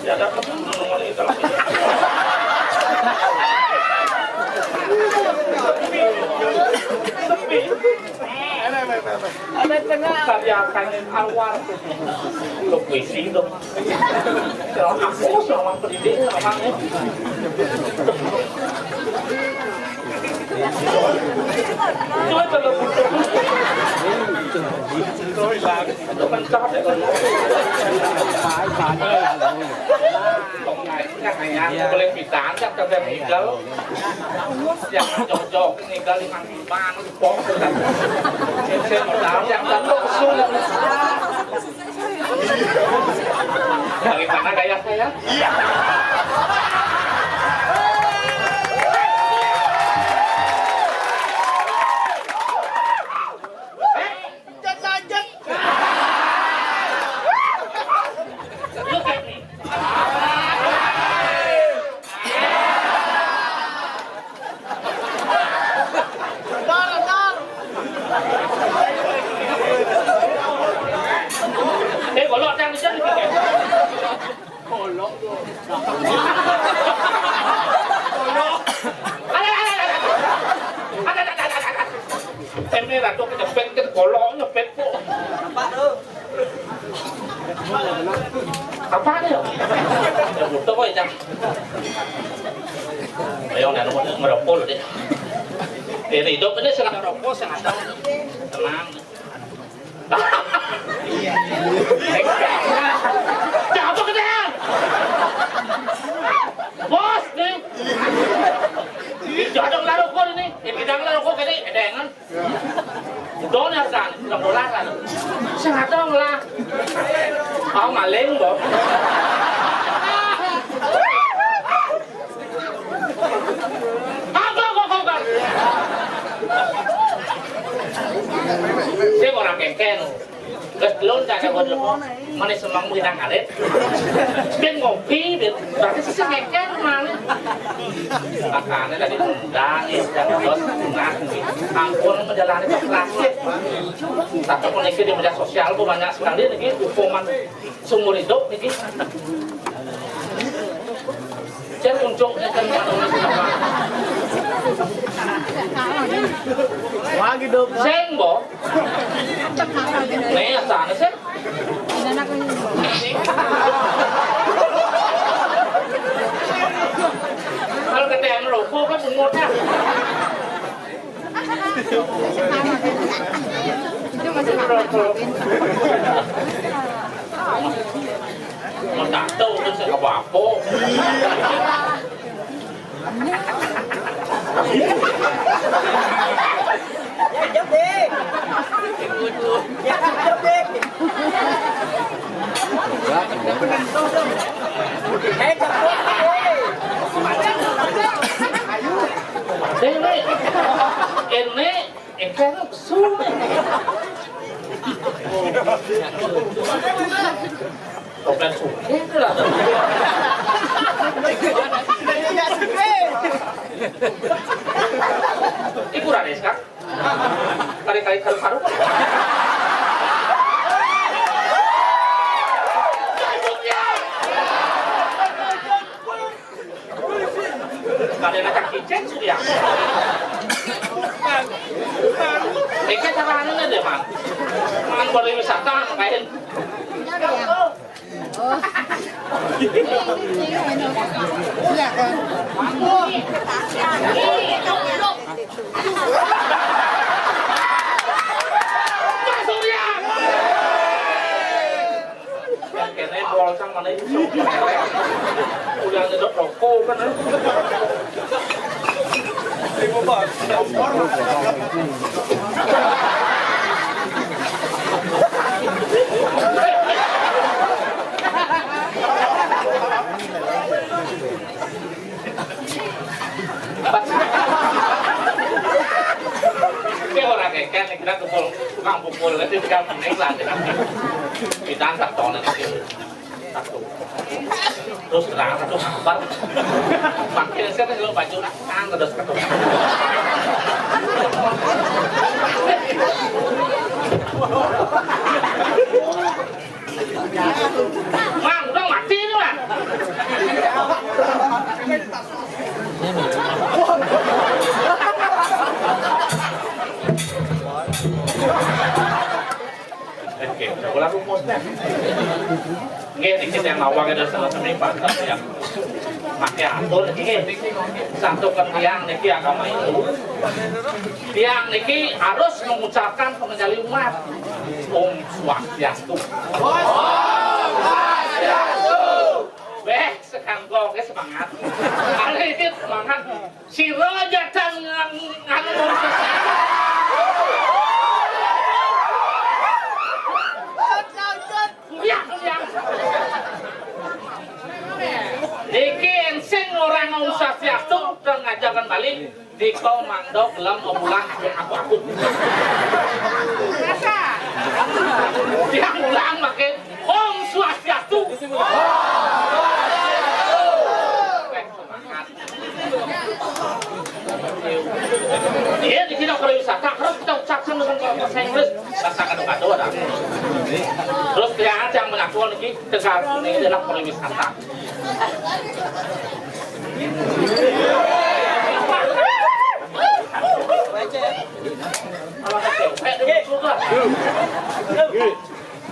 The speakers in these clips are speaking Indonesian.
Ya dapat ngomong itu lah. Sepi. Ada tengah karyakan awal lo puisi dong. Kalau aku sama pendidik namanya. Cuma kalau tôi là mình cho để mình phải tổng này tôi lên 18 chắc cho em nghỉ đâu dạng trò cái này ra đi ăn 3 nó bó tôi đặt trên một đáo dạng đặt nó xuống cái khả năng cái hay á em đây là cho cái nhập cái cổ lõ nhập bên bộ khám phá đấy rồi một tôi chăng mấy ông này nó mà đọc cô rồi đấy thì tôi vẫn sẽ đọc cô sẽ đâu tenang chào cho cái đen boss đi chọn trong lá đậu cô đi cái đằng lá đậu cô cái đấy đèn ăn đó là sản làm đồ lát là sạt đâu là ông mà lên bộ không dia orang kengken terus belum tak ada mana semang bidang alit dia ngopi berarti sih kengken mana makanya tadi undang jangan terus ampun menjalani klasik tapi koneksi di media sosial tuh banyak sekali nih hukuman seumur hidup nih saya untuknya kan wah gitu seng bo nih sana sih kalau ketemu rokok kan bungutnya itu masih rokok mà đã đâu tôi sẽ gặp bà cô chấp đi chấp đi ini kan sulit bukan sulit lah ibu Ranis kan kali-kali karu-karu kalian akan kicen sudah ini caranya deh man boleh wisata kain iya kan kayaknya bol sang mana itu udah ngedot rokok kan ibu bos cái orang kayak kita kumpul tukang pukul itu kita naik lah kita angkat tahun satu terus terang satu empat makin sekarang kalau baju nak terus satu Mang udah mati nih Mang. Oke, udah rumusnya. Nggih dikit yang nawang ada sama-sama Pak yang pakai atur niki satu tiang niki agama itu. Tiang niki harus mengucapkan pengendali umat. Om Swastiastu. Beh, sekanggong semangat. Ada ini semangat. Siro jatang nganu Iki ensing orang Om Swastiastu dan ngajarkan balik di kau mandok dalam omulan aku. Dia ulang makin Om Swastiastu. Iya di sini pariwisata harus kita ucapkan dengan bahasa Inggris bahasa kado-kado ada. Terus kelihatan yang mengakuan ini Tegal Kuning adalah pariwisata.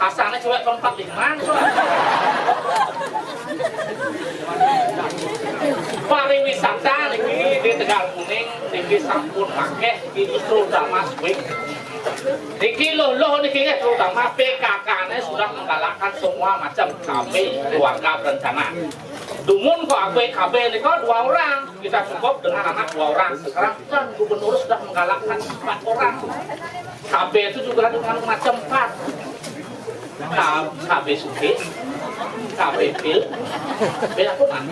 Asalnya cewek keempat di mana? Pariwisata di Tegal Kuning, di sampun akeh itu terutama swing. Niki loh niki terutama PKK-nya sudah menggalakkan semua macam KB keluarga berencana. Dumun kok KB ini kok 2 orang, kita cukup dengan anak 2 orang. Sekarang kan gubernur sudah menggalakkan 4 orang. KB itu juga dengan macam 4. KB Suki, KB Pil, Pil aku mana?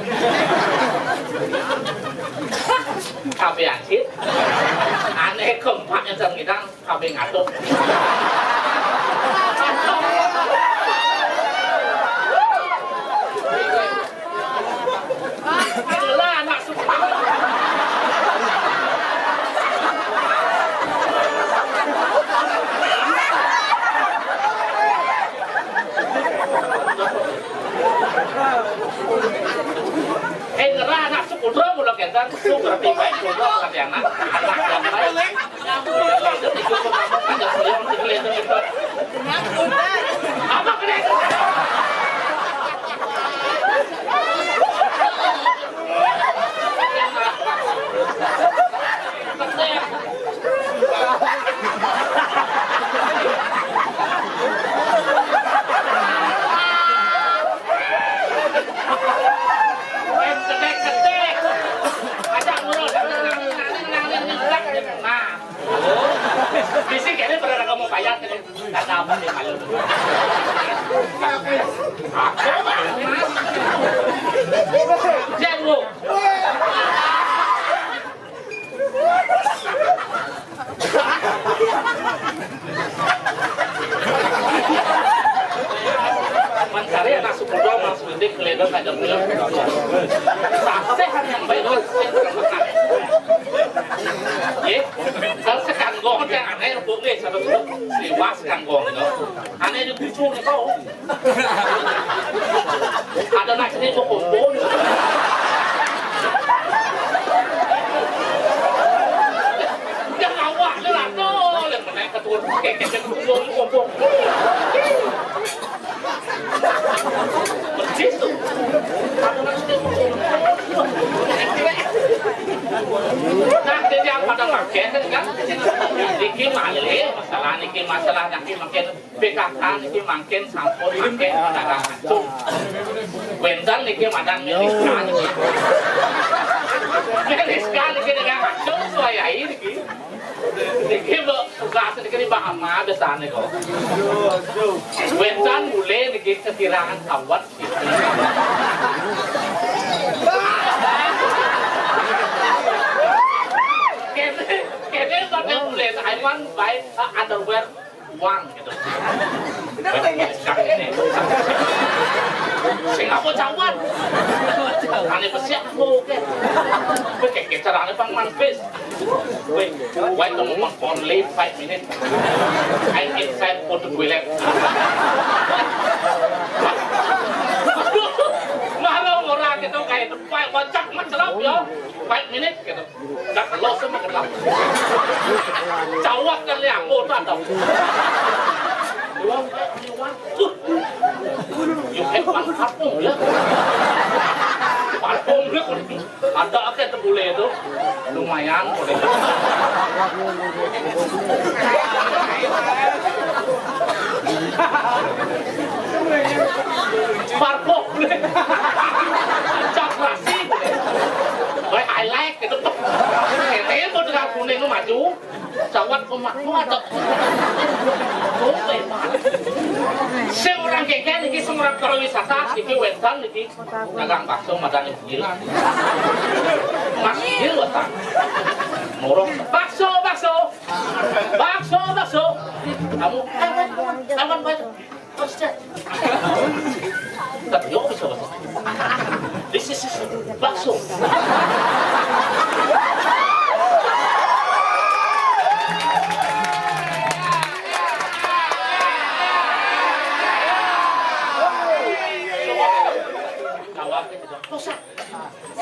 KB Acit, aneh keempat yang terngidang KB Ngatuk. Itulah anak suka. Ngerah anak sekudro mulai kentan su berarti baik sekudro kan yang anak yang baik itu ikut kamu ada yang kelihatan itu apa kelihatan Bisik ini benar kamu bayar kata apa nih malu? Jangan mencari anak sepuluh mas bidik kelihatan saja belum. Sasehan yang baik kalau sekanggong yang aneh untuk nih satu siwas sekanggong itu aneh di kucing itu ada nak ini mau kumpul yang awak tu lah tu yang mana ketua kek kumpul persis tu ada nak ini nah jadi apa dah makan kan niki malih masalah niki masalah niki makin PKK niki makin sampun makin dagang hancur wendan niki madan meliska niki dagang hancur suaya niki tugas niki bahama besar niki wendan mulai niki kekiraan kawat Kayaknya tapi mulai Taiwan buy underwear one gitu. Sing apa cawan? Ane pesek aku ke. Kowe kek carane pangman bis. Kowe ngomong only 5 minutes. I get 5 for the toilet. Malah orang gitu kayak kocak macelap ya. 5 minutes gitu. Dak lo semua kelap. Cawak kan ya aku tuh ada. Yung parfum ya. Parfum ya ada aja tebule itu. Lumayan boleh. Parfum. Cakrasi. Baik I like gitu. Kayaknya mau dengan kuning lu maju. Cawat mau ada. Seorang keke niki seorang pariwisata niki wedan niki dagang bakso madang injil. Mas injil wetan. Morong bakso. Kamu awan baik. Pasti. Tapi yo bisa. This is bakso.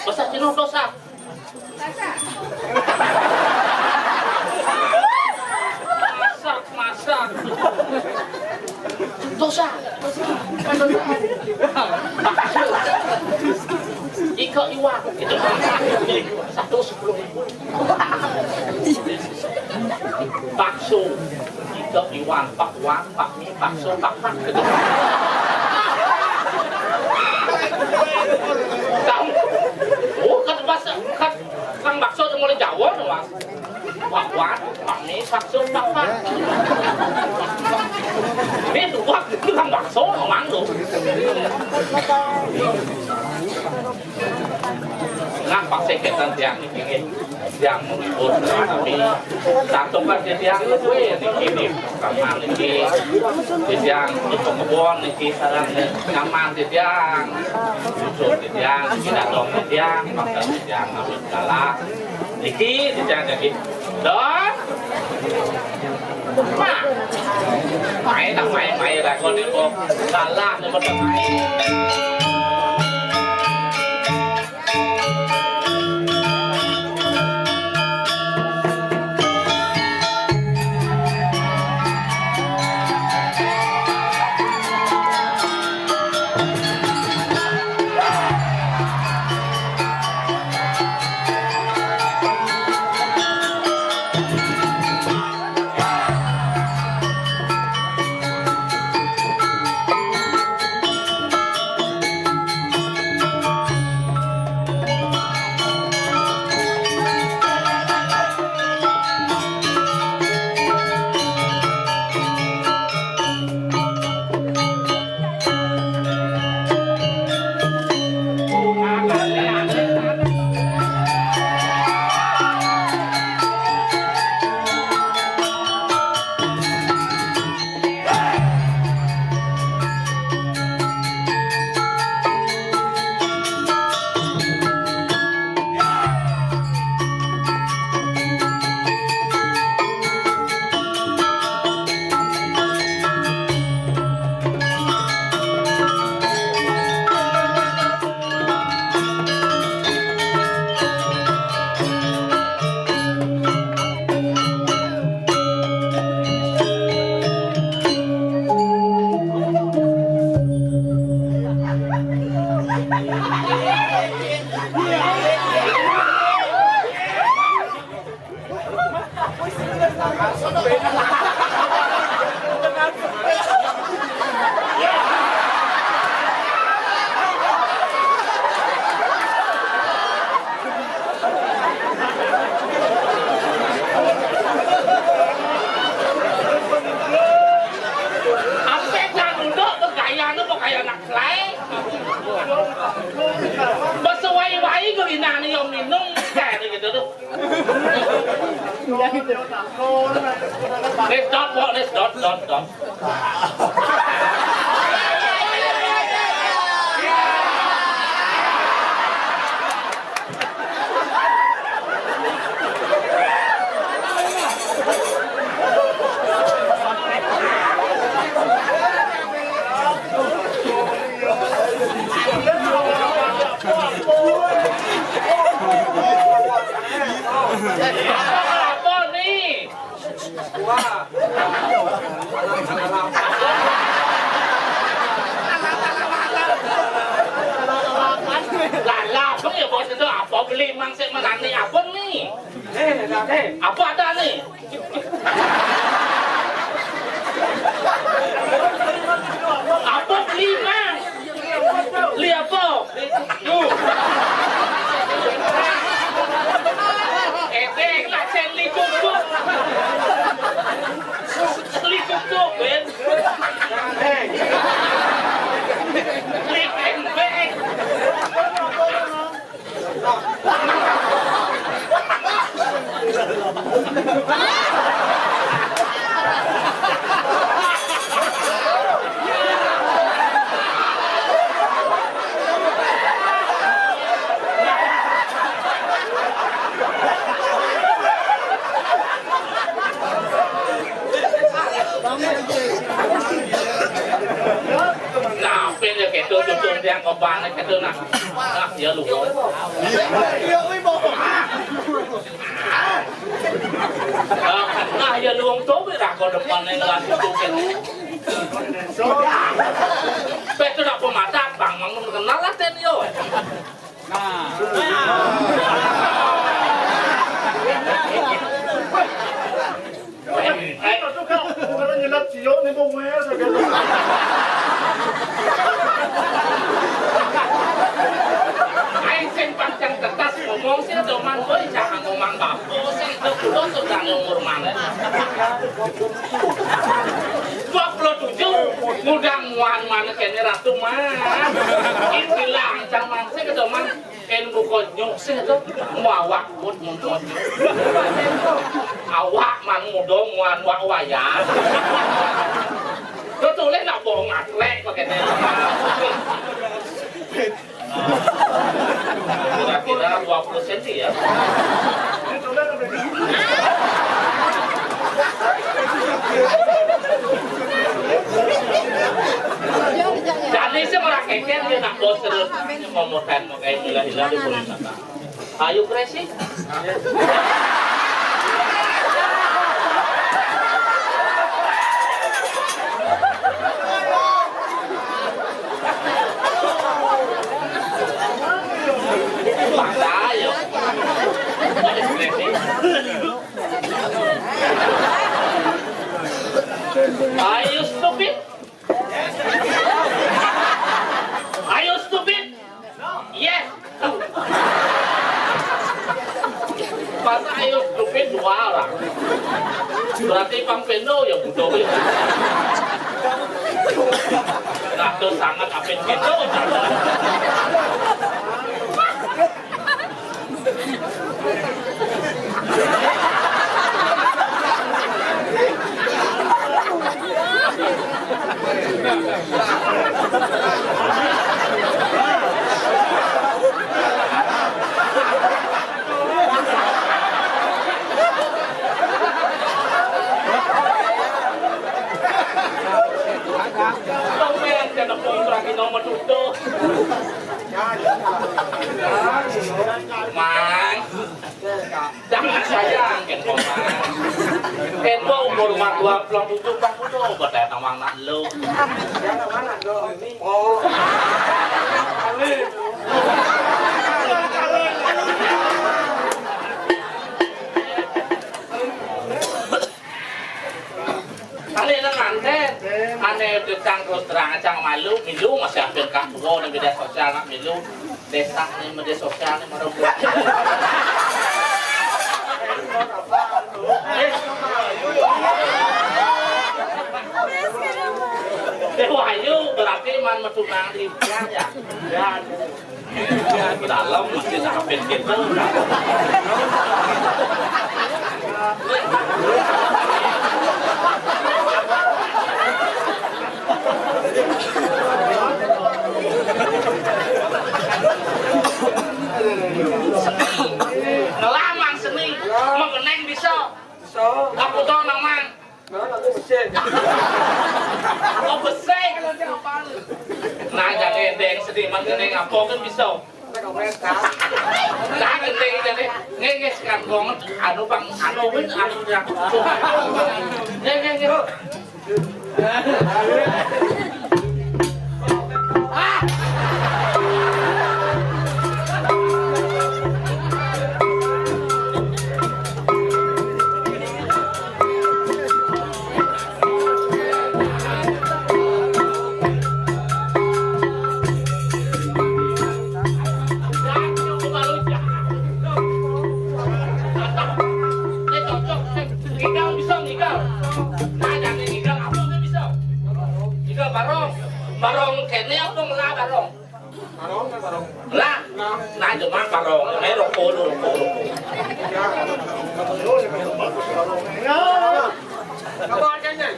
Dosa cino dosa. Masak. Dosa. Iko iwak itu 110.000. Bakso. Iko iwan, bakwan, bakmi, bakso, bakpak gitu. Kan bakso itu mulai Jawa tuh mas. Bakwan, bakmi, bakso, bakwan. Ini tuh itu kan bakso ngomong tuh. Nah paksa kita tiang ini yang menghibur tapi satu kan tiang itu ini kamar ini tiang untuk kebun ini sarang nyaman tiang untuk tiang tidak dong tiang maka tiang ambil galak ini tiang jadi don main lah kalau itu galak itu main. Let's Apa nih? Wah. Lah, bang ya bos itu apa beli mangsa menani apa nih? Apa ada nih? Apa beli mang? Beli apa? Yuk. Lah sen li cukup. Li cukup, Ben. Li beng. Nah, bên giờ cái tôi đang có bán cái tôi nào, giờ lục rồi. Nah, giờ luồng tốt với đặc còn được còn này là tôi cái. Bây tôi đọc mà ta bằng mà nó lát tên rồi. Anh xem bằng chẳng kertas ngomong sih teman boy jangan ngomong bapo sih itu sudah umur mana 27 mudah muan mana kene ratu mah istilah zaman sih ke teman en bukan nyok sih itu muawak mut muncul awak man mudo muan wak waya itu tulis nak bohong atlek kok kene kira-kira 20 cm ya. Jadi saya merakitkan dia nak bos terus memotan pakai hilang-hilang di boleh kata. Ayo kresi. Are you stupid? Are you stupid? Yes. Masa ayo stupid dua orang. Berarti Bang Pendo ya butuh itu. Nah, itu sangat apin Pendo. Nomor itu Mang jangan sayang Kenpo Mang Kenpo umur rumah 27 Bang Kudo bertanya sama anak lu oh kali ini nganten aneh tentang terus terang acang malu milu masih hampir kampung di media sosial nak milu desa nih media sosial nih marah buat Wahyu berarti man metunang di ya dan dalam masih hampir gitu ngelamang seni mengeneng bisa aku tahu namang oh besek nah jangan deng sedih mengeneng apa kan bisa nah gendeng jadi ngeges kan gong anu bang anu win anu yang nge barong kene apa ngelah barong lah nah cuma barong ini rokok dulu apa aja